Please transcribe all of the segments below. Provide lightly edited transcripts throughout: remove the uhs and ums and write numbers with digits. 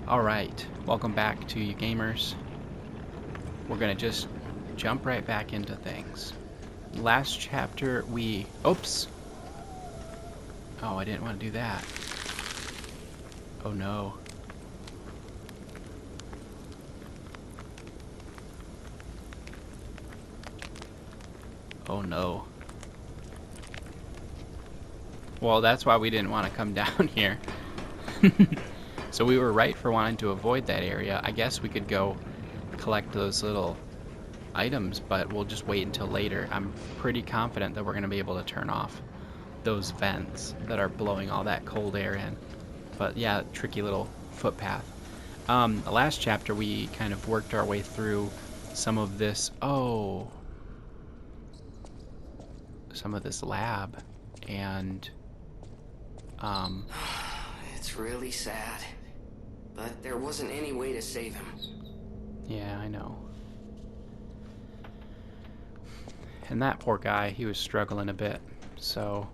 Alright, welcome back to you gamers. We're gonna just jump right back into things. Last chapter we... Oops! Oh, I didn't want to do that. Oh no. Oh no. Well, that's why we didn't want to come down here. So we were right for wanting to avoid that area. I guess we could go collect those little items, but we'll just wait until later. I'm pretty confident that we're going to be able to turn off those vents that are blowing all that cold air in. But yeah, tricky little footpath. The last chapter we kind of worked our way through some of this, some of this lab, and It's really sad, but there wasn't any way to save him. yeah, I know. And that poor guy, he was struggling a bit, so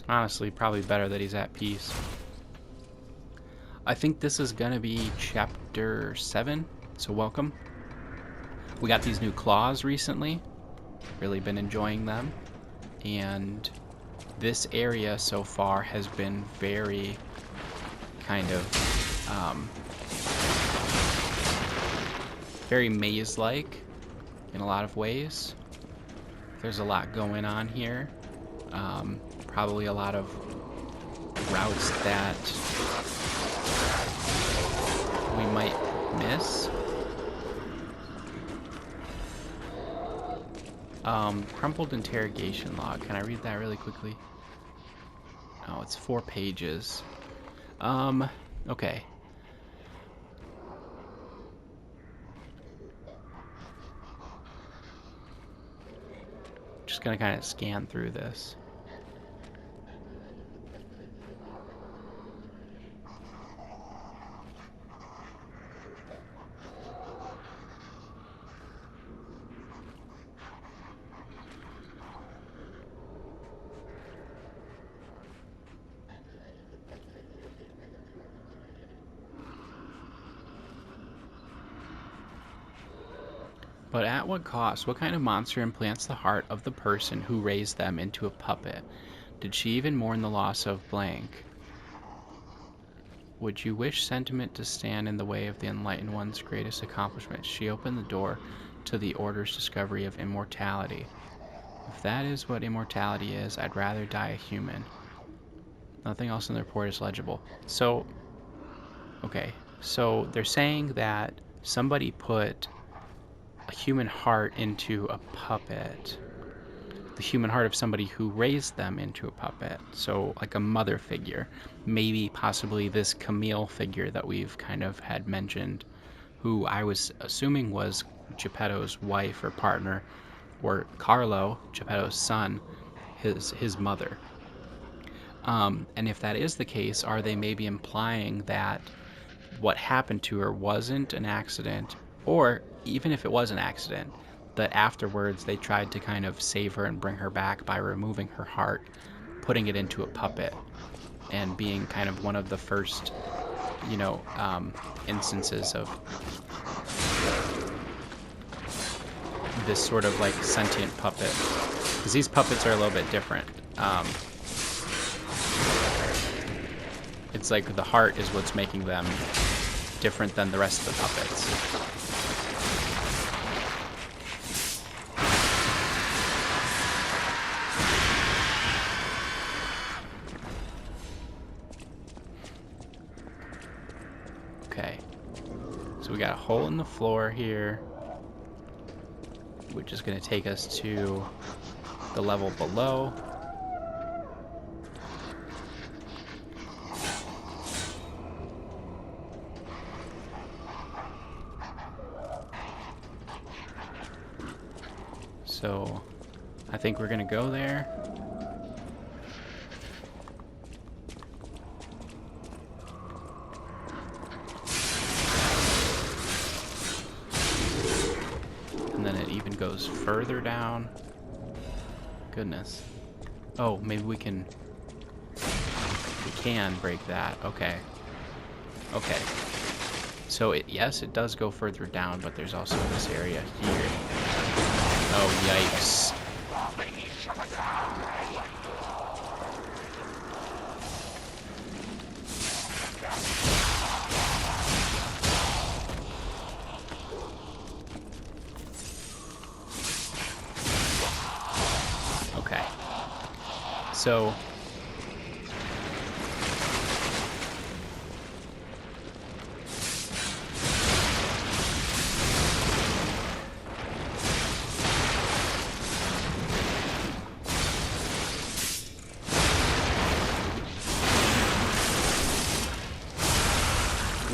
honestly, probably better that he's at peace. I think this is gonna be chapter 7, so welcome. We got these new claws recently, really been enjoying them, and this area so far has been very kind of very maze-like in a lot of ways. There's a lot going on here. Probably a lot of routes that we might miss. Crumpled interrogation log. Can I read that really quickly? Oh, it's 4 pages. Okay. Just gonna kind of scan through this. But at what cost? What kind of monster implants the heart of the person who raised them into a puppet? Did she even mourn the loss of blank? Would you wish sentiment to stand in the way of the Enlightened One's greatest accomplishment? She opened the door to the Order's discovery of immortality. If that is what immortality is, I'd rather die a human. Nothing else in the report is legible. So, okay. So they're saying that somebody put a human heart into a puppet. The human heart of somebody who raised them into a puppet. So like a mother figure. Maybe possibly this Camille figure that we've kind of had mentioned, who I was assuming was Geppetto's wife or partner, or Carlo, Geppetto's son, his mother. And if that is the case, are they maybe implying that what happened to her wasn't an accident, or even if it was an accident, that afterwards they tried to kind of save her and bring her back by removing her heart, putting it into a puppet, and being kind of one of the first, instances of this sort of like sentient puppet. Because these puppets are a little bit different. It's like the heart is what's making them different than the rest of the puppets. Okay. So we got a hole in the floor here, which is going to take us to the level below. So I think we're gonna go there. And then it even goes further down. Goodness. Oh, maybe we can break that. Okay. Okay. So yes, it does go further down, but there's also this area here. Oh, yikes. Okay. So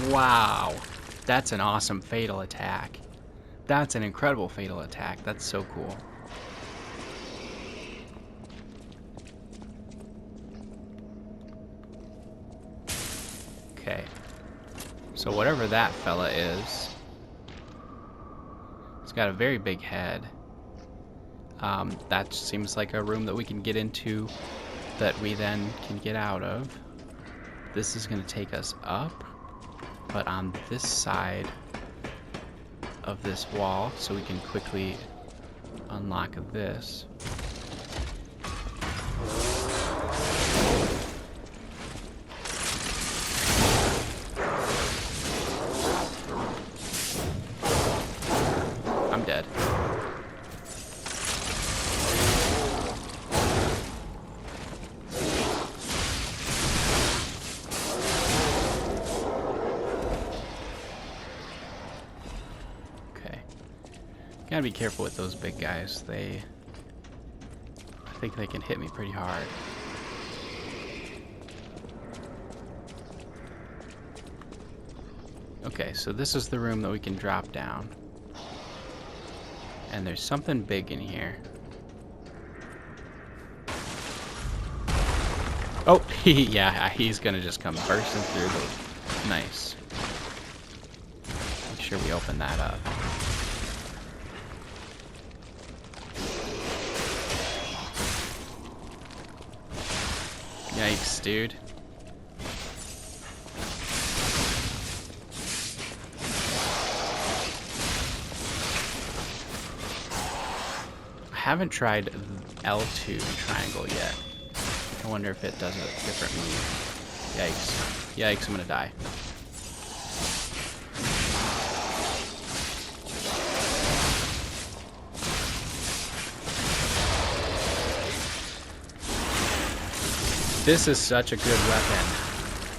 wow. That's an awesome fatal attack. That's an incredible fatal attack. That's so cool. Okay. So whatever that fella is, it's got a very big head. That seems like a room that we can get into that we then can get out of. This is going to take us up, but on this side of this wall, so we can quickly unlock this. I'm dead. Okay. Gotta be careful with those big guys. I think they can hit me pretty hard. Okay, so this is the room that we can drop down. And there's something big in here. Oh, yeah, he's gonna just come bursting through the... Nice. Make sure we open that up. Yikes, dude. I haven't tried L2 triangle yet. I wonder if it does a different move. Yikes. Yikes, I'm gonna die. This is such a good weapon.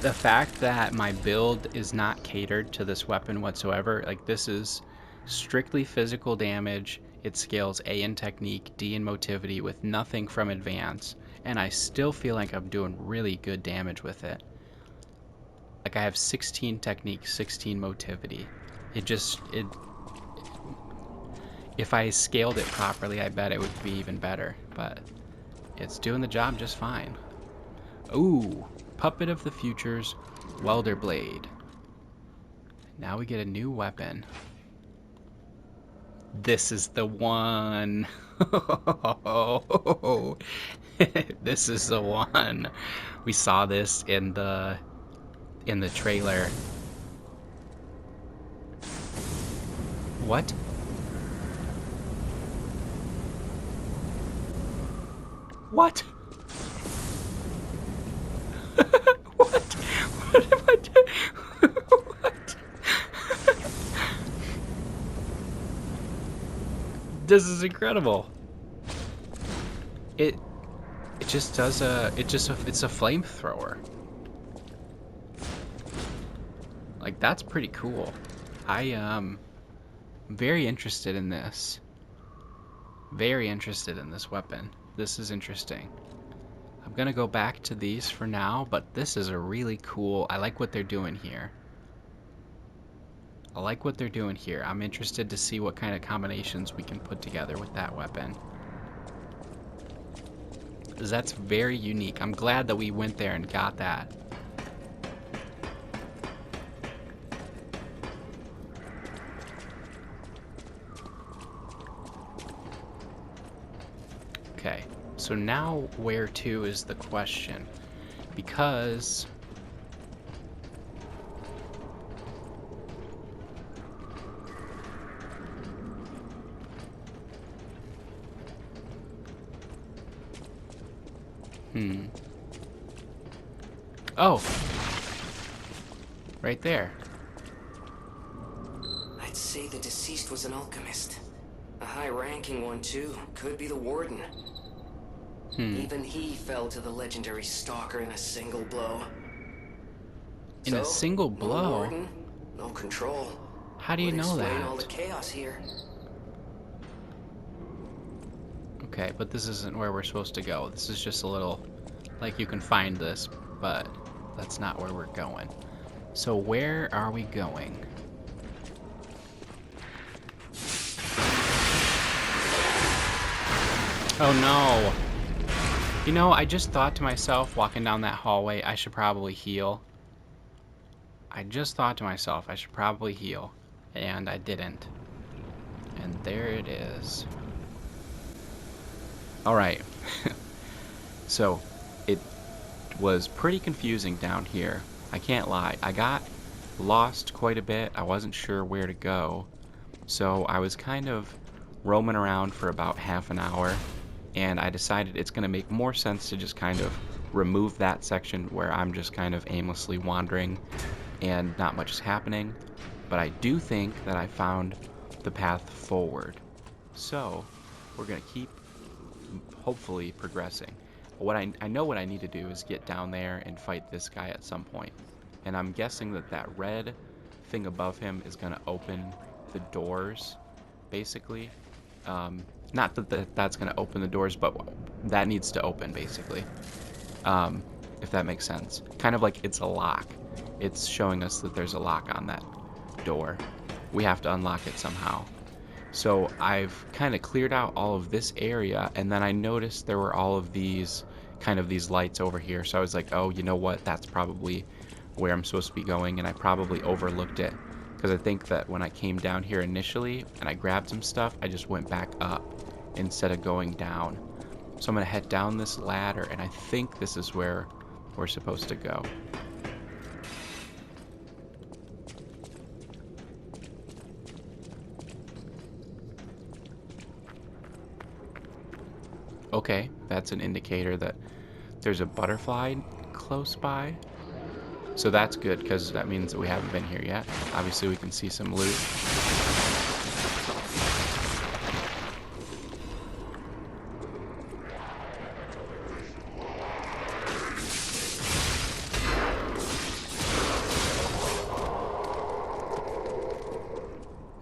The fact that my build is not catered to this weapon whatsoever, like this is strictly physical damage. It scales A in technique, D in motivity with nothing from advance, and I still feel like I'm doing really good damage with it. Like I have 16 technique, 16 motivity. If I scaled it properly, I bet it would be even better, but it's doing the job just fine. Ooh, Puppet of the Future's Welder Blade. Now we get a new weapon. This is the one. This is the one. We saw this in the trailer. What? What? What? What am I doing? What? This is incredible. It just does it's a flamethrower. Like that's pretty cool. I'm very interested in this. Very interested in this weapon. This is interesting. I'm gonna go back to these for now, but this is a really cool... I like what they're doing here. I like what they're doing here. I'm interested to see what kind of combinations we can put together with that weapon. Because that's very unique. I'm glad that we went there and got that. Okay, so now where to is the question. Because Hmm. Oh! Right there. I'd say the deceased was an alchemist. A high-ranking one, too. Could be the warden. Hmm. Even he fell to the legendary stalker in a single blow. In a So, single no blow? warden, no control. How do you Would know explain all the that? chaos here. Okay, but this isn't where we're supposed to go. This is just a little... Like, you can find this, but that's not where we're going. So where are we going? Oh no! You know, I just thought to myself, walking down that hallway, I should probably heal. I just thought to myself, I should probably heal. And I didn't. And there it is. Alright. So, it was pretty confusing down here. I can't lie. I got lost quite a bit. I wasn't sure where to go. So I was kind of roaming around for about half an hour, and I decided it's going to make more sense to just kind of remove that section where I'm just kind of aimlessly wandering and not much is happening. But I do think that I found the path forward. So we're going to keep hopefully progressing. What I know what I need to do is get down there and fight this guy at some point. And I'm guessing that that red thing above him is going to open the doors, basically. Not that that's going to open the doors, but that needs to open, basically. If that makes sense. Kind of like it's a lock. It's showing us that there's a lock on that door. We have to unlock it somehow. So I've kind of cleared out all of this area, and then I noticed there were all of these kind of these lights over here. So I was like, oh, you know what? That's probably where I'm supposed to be going, and I probably overlooked it. Because I think that when I came down here initially and I grabbed some stuff, I just went back up instead of going down. So I'm going to head down this ladder, and I think this is where we're supposed to go. Okay, that's an indicator that there's a butterfly close by. So that's good, because that means that we haven't been here yet. Obviously, we can see some loot.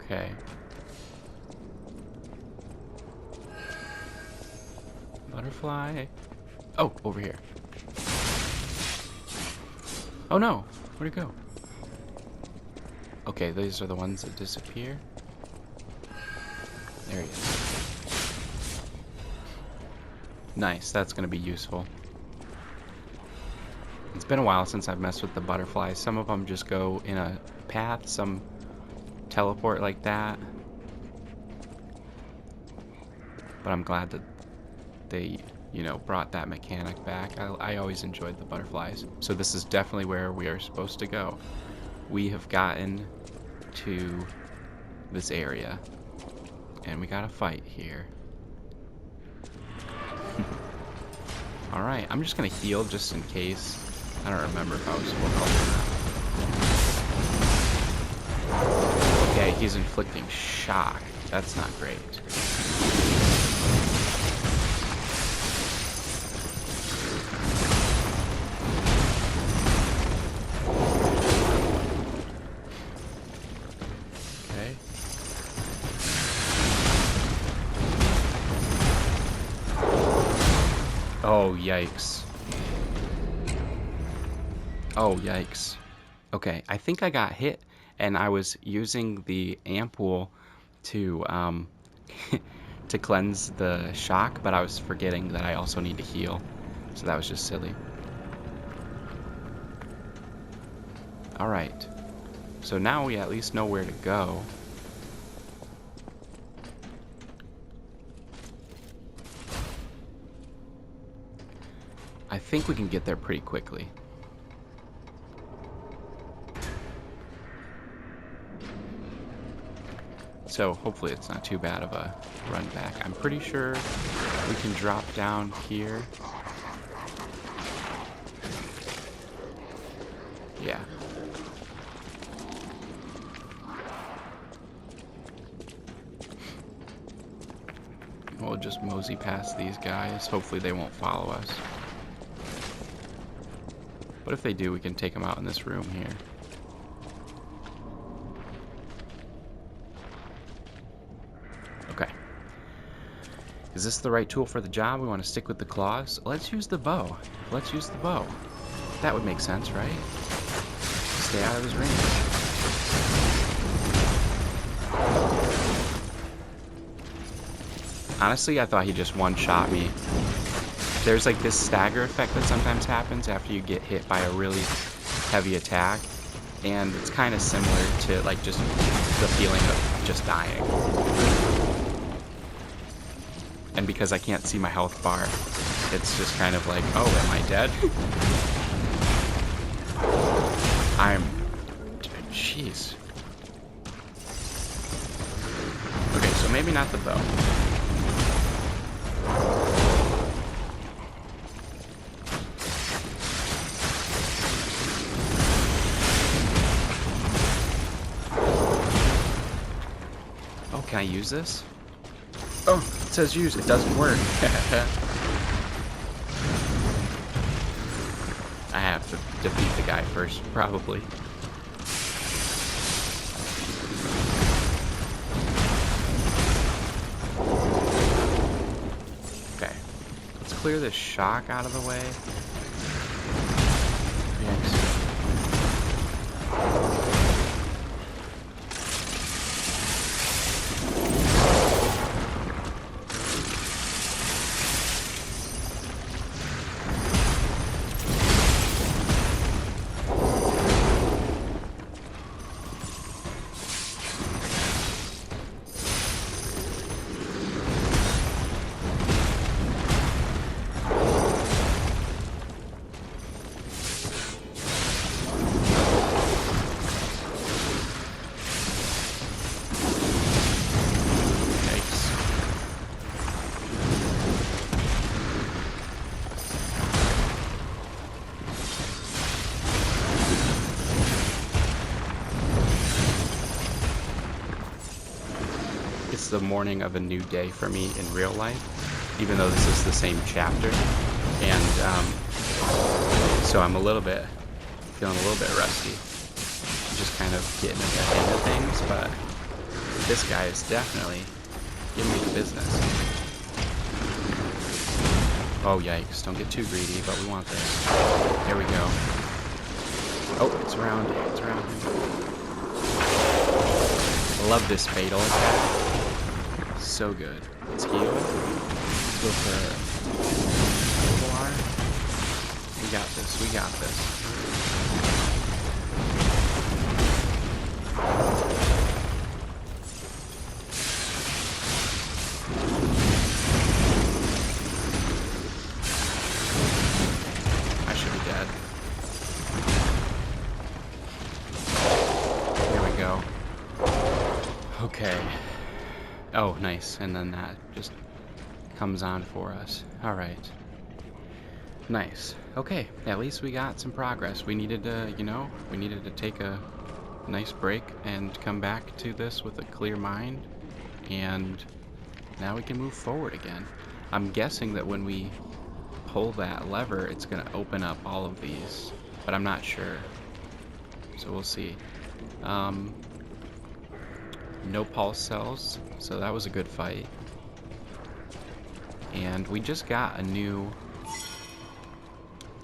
Okay. Butterfly. Oh, over here. Oh no! Where'd it go? Okay, these are the ones that disappear. There he is. Nice, that's gonna be useful. It's been a while since I've messed with the butterflies. Some of them just go in a path, some teleport like that. But I'm glad that they, you know, brought that mechanic back. I always enjoyed the butterflies. So this is definitely where we are supposed to go. We have gotten to this area, and we gotta fight here. Alright, I'm just gonna heal just in case. I don't remember if I was supposed to. Okay, he's inflicting shock. That's not great. Okay. Oh, yikes. Oh, yikes. Okay, I think I got hit, and I was using the ampule to, to cleanse the shock, but I was forgetting that I also need to heal. So that was just silly. Alright. So now we at least know where to go. I think we can get there pretty quickly. So hopefully it's not too bad of a run back. I'm pretty sure we can drop down here. Yeah. We'll just mosey past these guys. Hopefully they won't follow us. But if they do, we can take them out in this room here. Okay. Is this the right tool for the job? We want to stick with the claws? Let's use the bow. Let's use the bow. That would make sense, right? Stay out of his range. Honestly, I thought he just one-shot me. There's like this stagger effect that sometimes happens after you get hit by a really heavy attack. And it's kind of similar to like just the feeling of just dying. And because I can't see my health bar, it's just kind of like, oh, am I dead? Jeez. Okay, so maybe not the bow. Oh, can I use this? Oh, it says use. It doesn't work. I have to defeat the guy first, probably. Okay. Let's clear this shock out of the way. Yes. It's the morning of a new day for me in real life, even though this is the same chapter. And so I'm feeling a little bit rusty. Just kind of getting in the hang of things, but this guy is definitely giving me the business. Oh, yikes. Don't get too greedy, but we want this. There we go. Oh, it's around. It's around him. I love this fatal attack. So good. Let's heal. Let's go for Overture. We got this. We got this. I should be dead. There we go. Okay. Oh, nice. And then that just comes on for us. Alright. Nice. Okay, at least we got some progress. We needed to, we needed to take a nice break and come back to this with a clear mind. And now we can move forward again. I'm guessing that when we pull that lever, it's going to open up all of these. But I'm not sure. So we'll see. No pulse cells, so that was a good fight. And we just got a new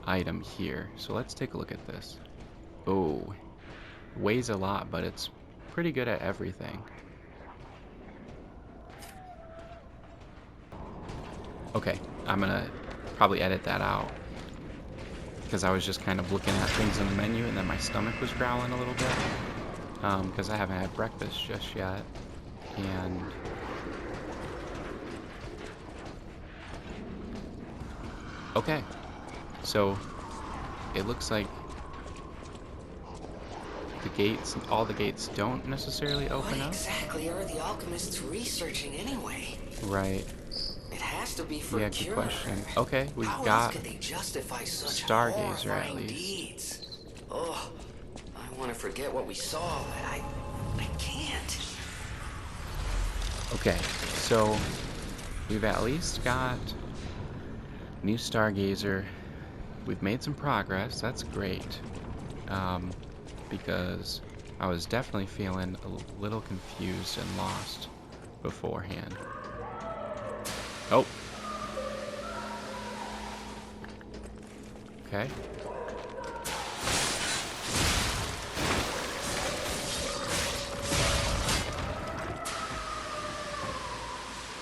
item here, so let's take a look at this. Oh, weighs a lot, but it's pretty good at everything. Okay, I'm gonna probably edit that out because I was just kind of looking at things in the menu and then my stomach was growling a little bit. Because I haven't had breakfast just yet, and okay, so it looks like all the gates don't necessarily open What up. exactly are the alchemists researching anyway? Right. It has to be for Yeah, a good cure. question. Okay, we How else got could they justify such Stargazer at horrifying least. deeds? Oh, forget what we saw, but I can't. Okay, so we've at least got new Stargazer. We've made some progress. That's great. Um, because I was definitely feeling a little confused and lost beforehand. Oh, okay.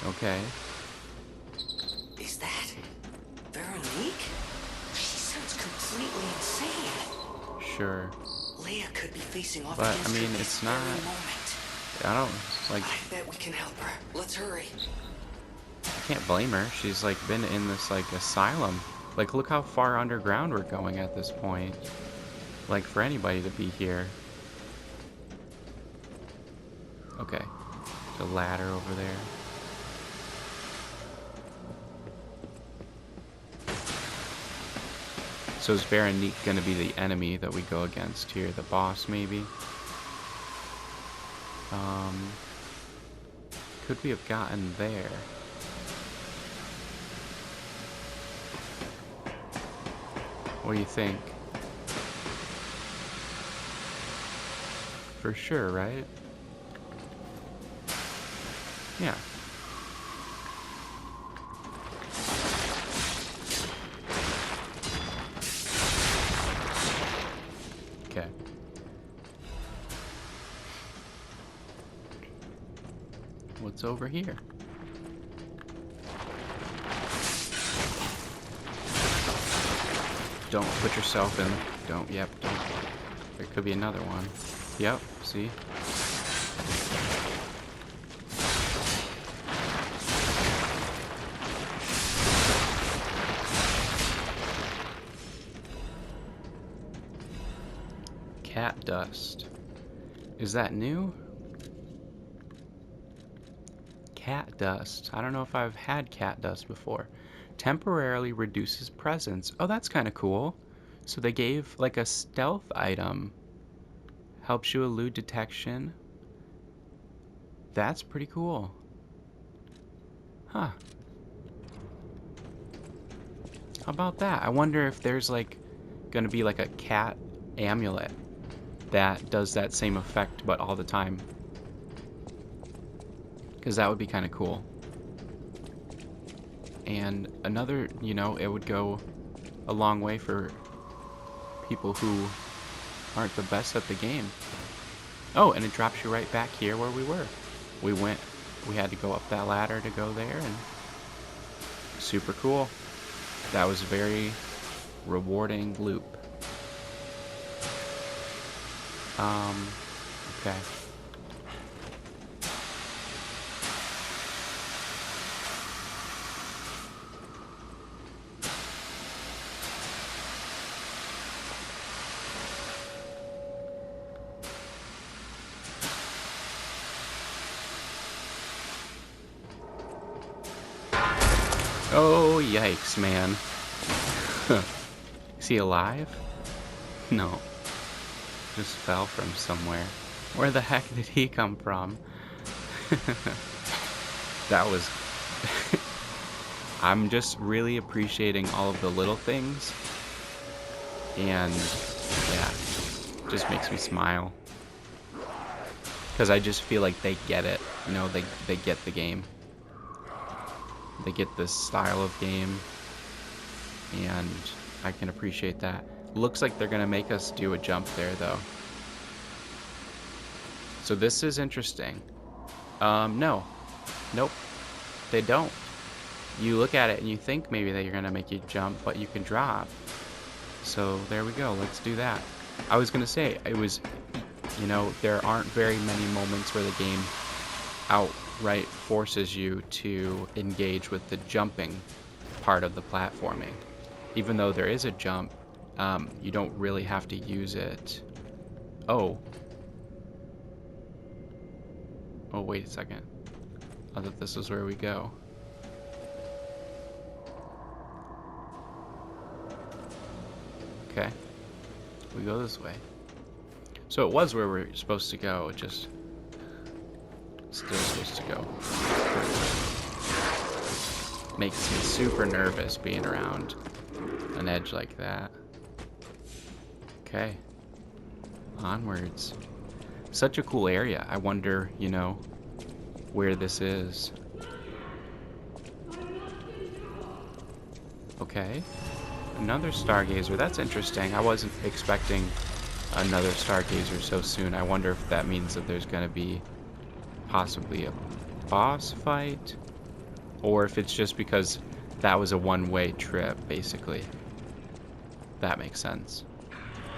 Okay, Is that Veronique? She sounds completely insane. sure. Leia could be facing off But, I against her mean, this it's very not... moment. I don't, like, I bet we can help her. Let's hurry. I can't blame her. She's, like, been in this, like, asylum. Like, look how far underground we're going at this point. Like, for anybody to be here. Okay. The ladder over there. So is Veronique gonna be the enemy that we go against here? The boss, maybe? Could we have gotten there? What do you think? For sure, right? Yeah. Okay. What's over here? Don't put yourself in. Don't. Yep. Don't. There could be another one. Yep. See? Cat dust. Is that new? Cat dust. I don't know if I've had cat dust before. Temporarily reduces presence. Oh, that's kind of cool. So they gave like a stealth item. Helps you elude detection. That's pretty cool. Huh. How about that? I wonder if there's like gonna be like a cat amulet that does that same effect but all the time. Because that would be kind of cool. And another, you know, it would go a long way for people who aren't the best at the game. Oh, and it drops you right back here where we were. We had to go up that ladder to go there, and super cool. That was a very rewarding loop. Okay. Oh, yikes, man. Is he alive? No. Just fell from somewhere. Where the heck did he come from? That was... I'm just really appreciating all of the little things. And, yeah, just makes me smile. Because I just feel like they get it. You know, they get the game. They get this style of game. And I can appreciate that. Looks like they're going to make us do a jump there, though. So this is interesting. No. Nope. They don't. You look at it and you think maybe that you're going to make you jump, but you can drop. So there we go. Let's do that. I was going to say, it was, you know, there aren't very many moments where the game outright forces you to engage with the jumping part of the platforming. Even though there is a jump, you don't really have to use it. Oh. Oh, wait a second. I thought this was where we go. Okay. We go this way. So it was where we're supposed to go, just still supposed to go. Makes me super nervous being around an edge like that. Okay. Onwards. Such a cool area. I wonder, you know, where this is. Okay. Another stargazer. That's interesting. I wasn't expecting another stargazer so soon. I wonder if that means that there's going to be possibly a boss fight, or if it's just because that was a one-way trip, basically. That makes sense.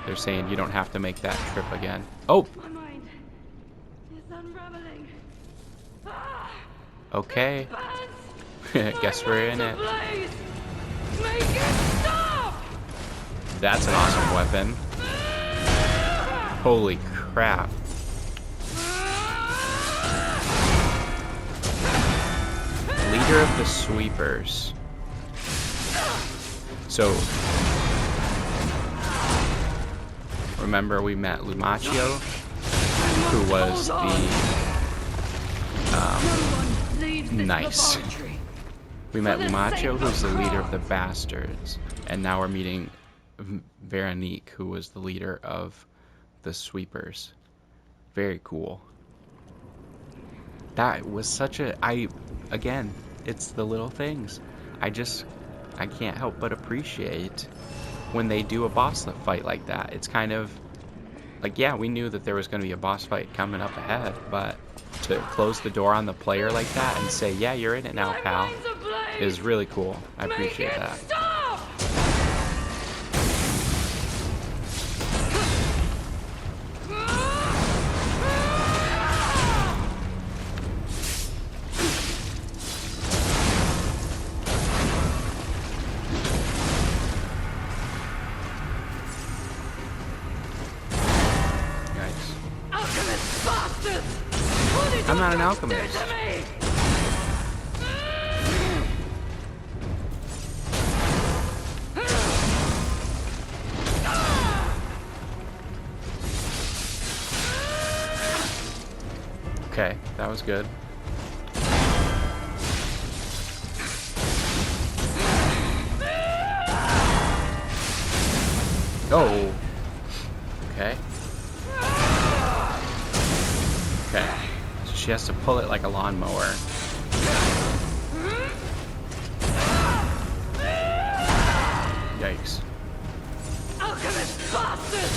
They're saying you don't have to make that trip again. Oh! My mind is unraveling. Okay. Guess we're in it. Make it stop! That's an awesome weapon. Holy crap. Leader of the Sweepers. So, remember we met Lumaccio, who was the, nice. We met Lumaccio, who's the leader of the Bastards, and now we're meeting Veronique, who was the leader of the Sweepers. Very cool. That was such a, again, it's the little things. I can't help but appreciate when they do a boss fight like that. It's kind of, like, yeah, we knew that there was going to be a boss fight coming up ahead, but to close the door on the player like that and say, yeah, you're in it now, pal, is really cool. I appreciate that. I'm not an alchemist. Okay, that was good. Oh. Okay. Okay. So she has to pull it like a lawnmower. Yikes. Alchemist bastard!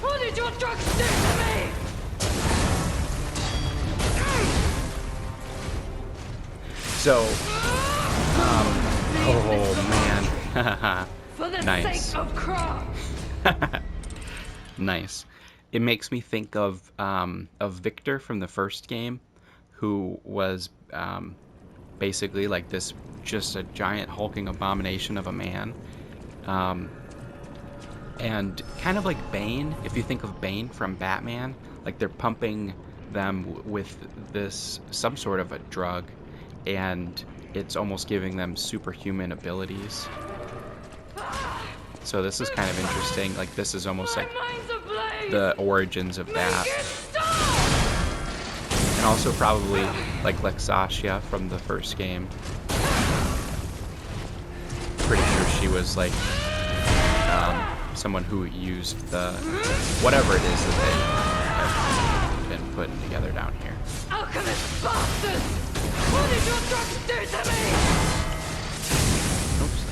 What did your drugs do to me? So, oh man. For the Nice. sake of Kra! Nice. It makes me think of Victor from the first game, who was basically like this, just a giant hulking abomination of a man. And kind of like Bane, if you think of Bane from Batman, like they're pumping them with this, some sort of a drug, and it's almost giving them superhuman abilities. So this is kind of interesting. Like, this is almost like the origins of that. And also probably like Lexacia from the first game. Pretty sure she was like someone who used the whatever it is that they have been putting together down here. Alchemist bastard! What did your drugs do to me? Oops.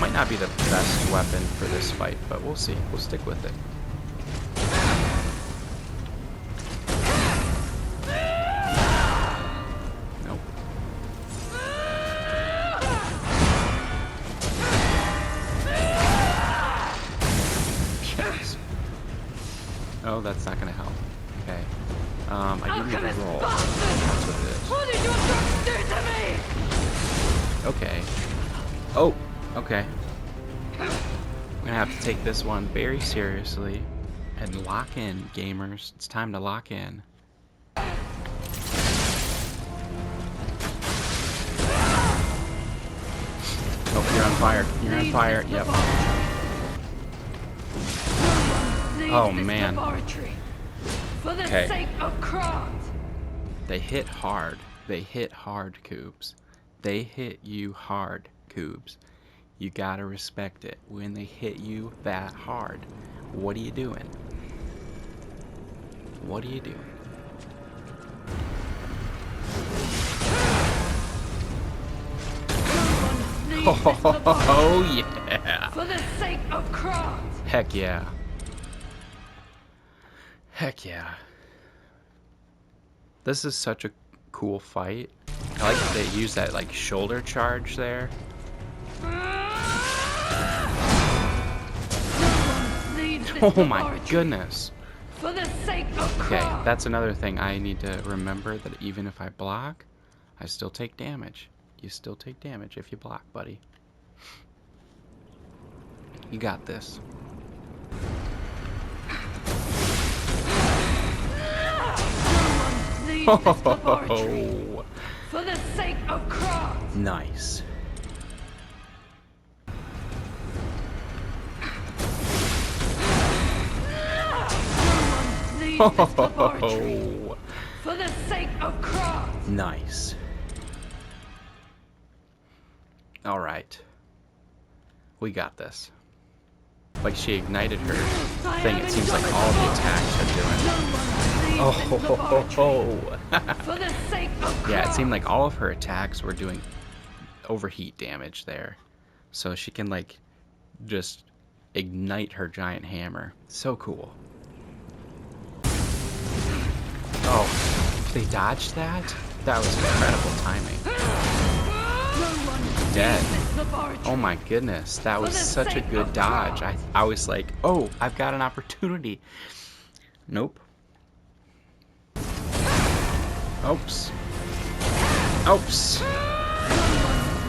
Might not be the best weapon for this fight, but we'll see. We'll stick with it. Nope. Yes. Oh, that's not gonna help. Okay. I didn't even roll. That's what it is. What did your drugs do to me? Okay. Oh, okay. I'm gonna have to take this one very seriously and lock in, gamers. It's time to lock in. Oh, you're on fire. You're on fire. Yep. Oh, this man. laboratory for the Okay. sake of craft. They hit hard. They hit hard, Coobs. They hit you hard, Coobs. You gotta respect it. When they hit you that hard, what are you doing? What are you doing? Leave this laboratory Oh, yeah. for the sake of craft. Heck yeah. Heck yeah. This is such a cool fight. I like that they use that like shoulder charge there. Leave this Oh my laboratory goodness. for the sake of Okay, craft. that's another thing I need to remember, that even if I block, I still take damage. You still take damage if you block, buddy. You got this. Leave this laboratory Oh, for the sake of craft. nice. Leave this laboratory Oh, for the sake of craft. nice. All right. We got this. Like she ignited her thing. It seems like all the attacks are doing. No one leaves this laboratory Oh. for the sake of craft. Yeah, it seemed like all of her attacks were doing overheat damage there. So she can like just ignite her giant hammer. So cool. Oh, they dodged that? That was incredible timing. No one Dead. leaves this laboratory. Oh my goodness, that was For the such a sake good of dodge. craft. I was like, oh, I've got an opportunity. Nope. Oops. Oops.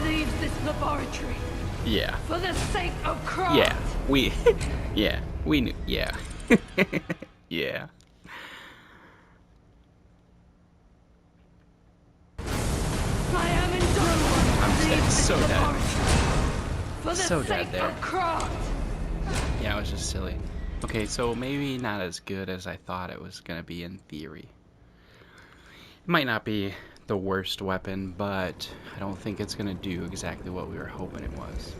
Leaves this laboratory Yeah. for the sake of craft. Yeah. Yeah, we knew. Yeah. Yeah. I am in I'm dead. So dead. for the So dead sake there. of craft. Yeah, it was just silly. Okay, so maybe not as good as I thought it was gonna be in theory. It might not be the worst weapon, but I don't think it's gonna do exactly what we were hoping it was.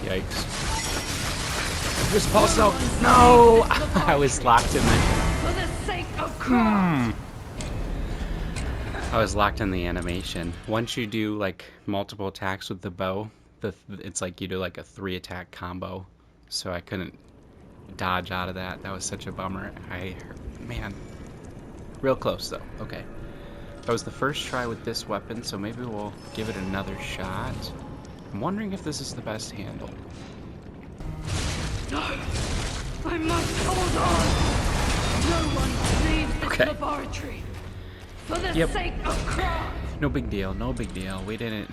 Yikes. Just pulse out. No! I was locked in the... For the sake of craft. I was locked in the animation. Once you do like multiple attacks with the bow, it's like you do like a 3-attack combo. So I couldn't dodge out of that. That was such a bummer. Man, real close though. Okay. That was the first try with this weapon, so maybe we'll give it another shot. I'm wondering if this is the best handle. No, I must hold on. No one leaves this Okay. laboratory for the Yep. sake of craft. No big deal, no big deal. We didn't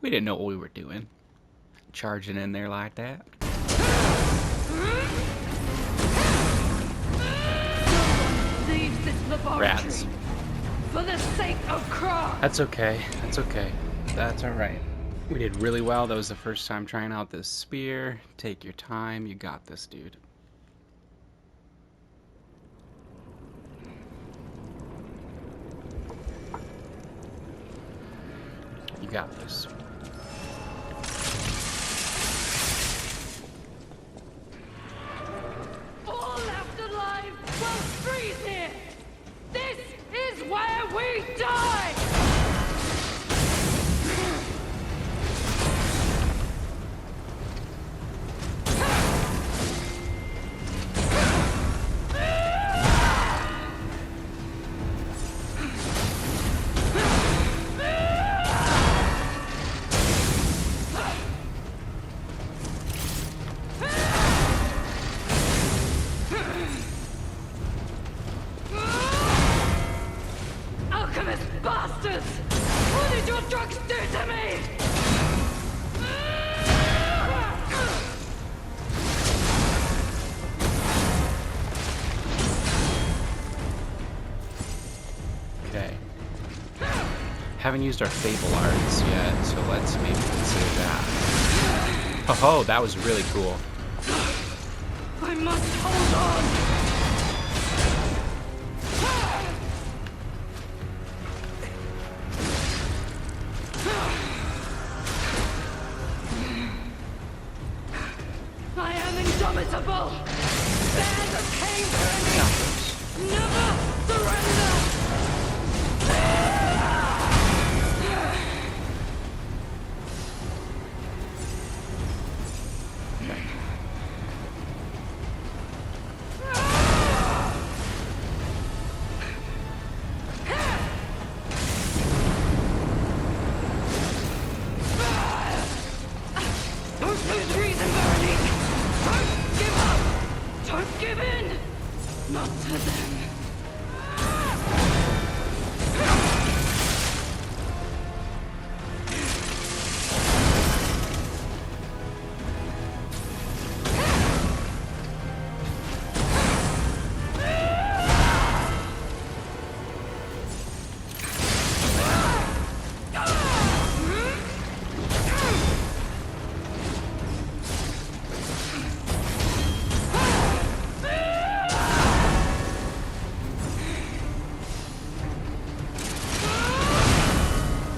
we didn't know what we were doing. Charging in there like that. Leaves this laboratory Rats. for the sake of craft. That's okay. That's okay. That's alright. We did really well. That was the first time trying out this spear. Take your time. You got this, dude. You got this. All left alive will freeze here. This is where we die. Alchemist bastards! What did your drugs do to me? Okay. haven't used our Fable arts yet, so let's maybe consider that. Oh, that was really cool. I must hold on! I am indomitable! Bear the pain for me! Never surrender! Don't lose reason, Veronique! Don't give up! Don't give in! Not to them.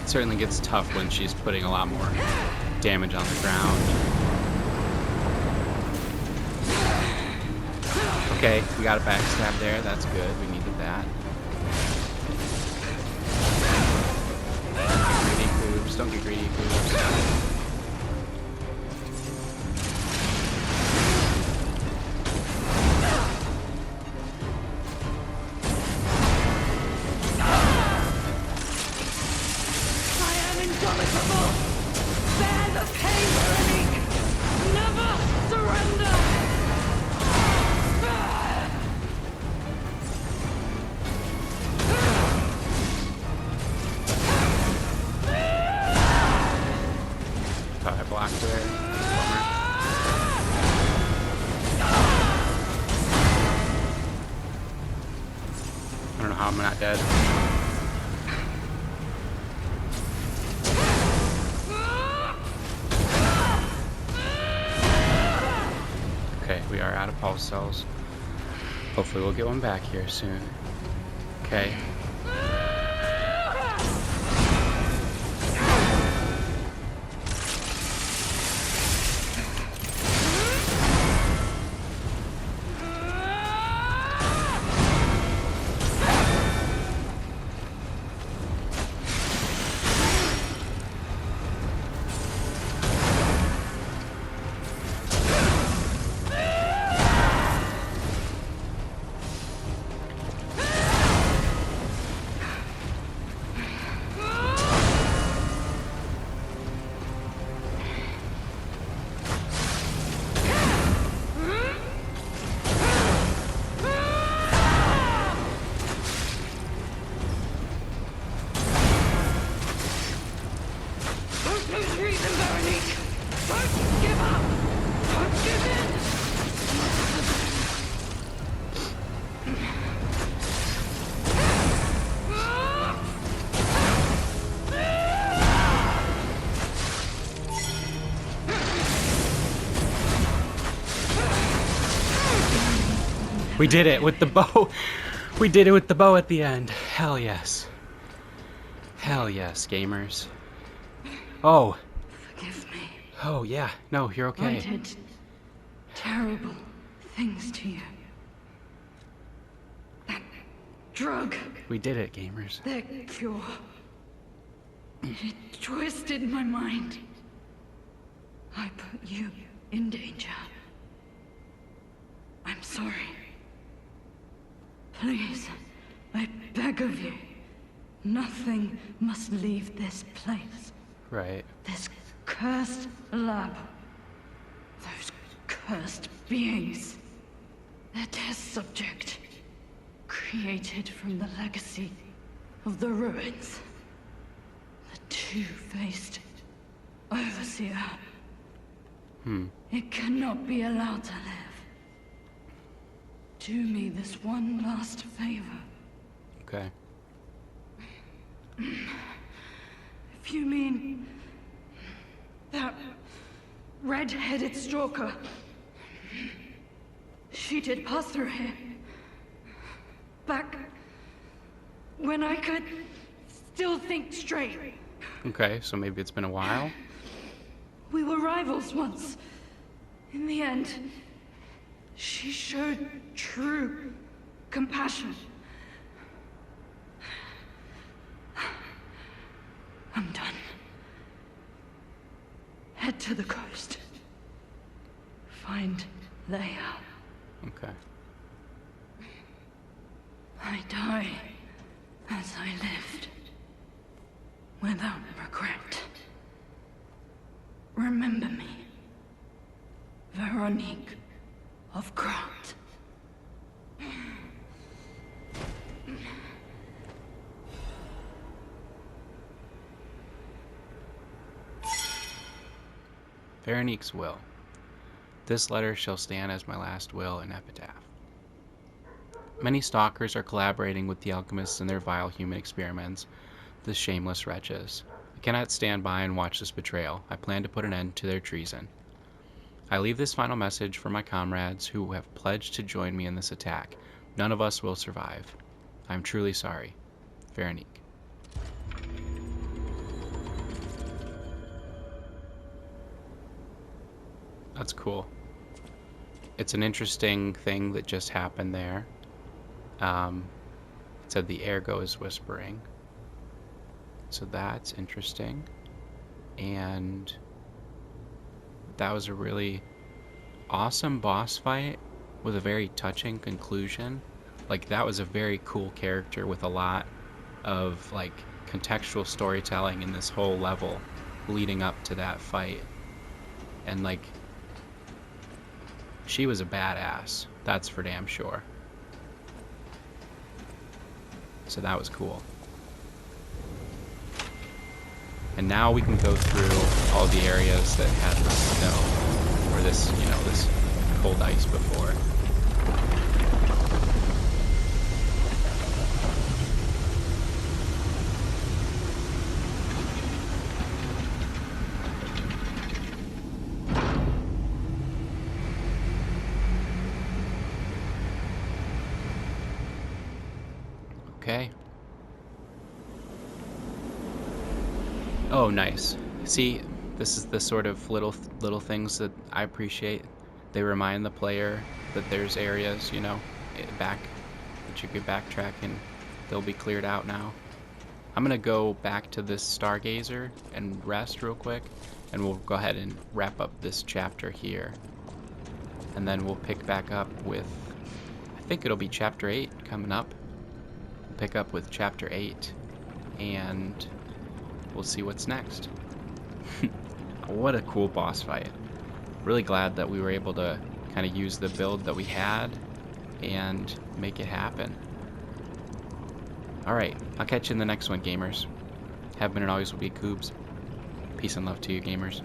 It certainly gets tough when she's putting a lot more damage on the ground. Okay, we got a backstab there. That's good. We needed that. Greedy boobs. Don't get greedy boobs. Indomitable! Bear the pain, Veronique! Never surrender! Thought I blocked there. Bummer. I don't know how I'm not dead. Okay, we are out of pulse cells. Hopefully we'll get one back here soon. Okay. We did it with the bow. We did it with the bow at the end. Hell yes. Hell yes, gamers. Oh. Forgive me. Oh, yeah. No, you're okay. I did terrible things to you. That drug, We did it, gamers. the cure. It twisted my mind. I put you in danger. I'm sorry. Please, I beg of you. Nothing must leave this place. Right. This cursed lab. Those cursed beings. Their test subject. Created from the legacy of the ruins. The two-faced Overseer. It cannot be allowed to live. Do me this one last favor. Okay. You mean that red-headed stalker? She did pass through here. Back when I could still think straight. Okay, so maybe it's been a while. We were rivals once. In the end, she showed true compassion. I'm done. Head to the coast. Find Leia. Okay. I die as I lived, without regret. Remember me, Veronique of Grant. Veronique's will. This letter shall stand as my last will and epitaph. Many stalkers are collaborating with the alchemists in their vile human experiments, the shameless wretches. I cannot stand by and watch this betrayal. I plan to put an end to their treason. I leave this final message for my comrades who have pledged to join me in this attack. None of us will survive. I am truly sorry. Veronique. That's cool. It's an interesting thing that just happened there. It said the ergo is whispering. So that's interesting. And that was a really awesome boss fight with a very touching conclusion. Like, that was a very cool character with a lot of, like, contextual storytelling in this whole level leading up to that fight. And, like, she was a badass. That's for damn sure. So that was cool. And now we can go through all the areas that had the snow, or this, you know, this cold ice before. Okay. Oh, nice. See, this is the sort of little things that I appreciate. They remind the player that there's areas, you know, back that you could backtrack and they'll be cleared out now. I'm gonna go back to this Stargazer and rest real quick, and we'll go ahead and wrap up this chapter here. And then we'll pick back up with, I think it'll be chapter 8 coming up. We'll pick up with chapter 8, and we'll see what's next. What a cool boss fight. Really glad that we were able to kind of use the build that we had and make it happen. Alright, I'll catch you in the next one, gamers. Have been and always will be Coobs. Peace and love to you, gamers.